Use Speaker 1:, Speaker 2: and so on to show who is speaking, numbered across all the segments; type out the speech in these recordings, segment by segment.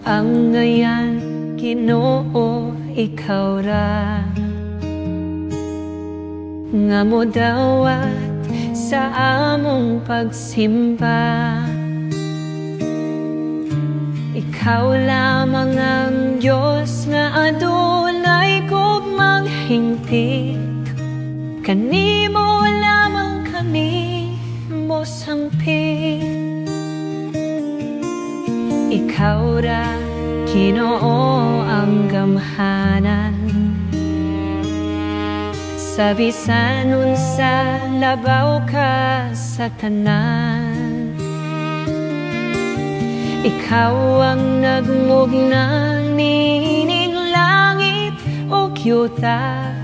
Speaker 1: ang ngayan, Ginoo, ikaw ra nga mo dawat sa among pagsimba. Ikaw lamang ang Diyos nga adunay gugmang hingpit, kanimo lamang kami mosampit. Ikaw ra, Ginoo, ang gamhanan, sa bisan unsa labaw ka sa tanan. Ikaw ang nagmugna nining langit o yuta,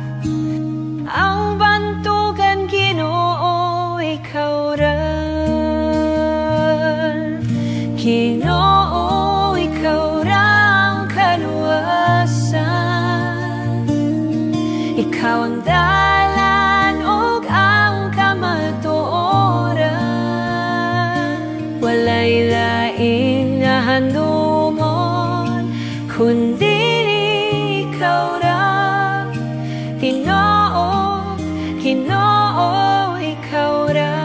Speaker 1: ang bantugan, Ginoo, ikaw ra. Ginoo, ikaw ra ang kaluwasan, ikaw ang dalan ug ang kamatuoran. Walay lain nga handumon kundi ikaw ra, Ginoo, Ginoo, ikaw ra.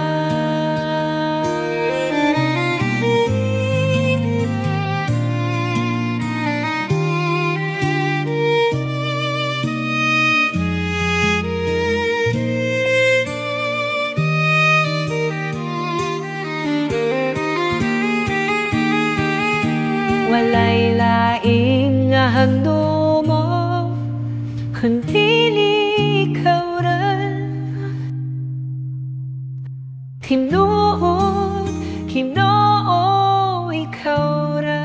Speaker 1: Walay lain nga handumon kundi ikaw ra. Ginoo, Ginoo, ikaw ra.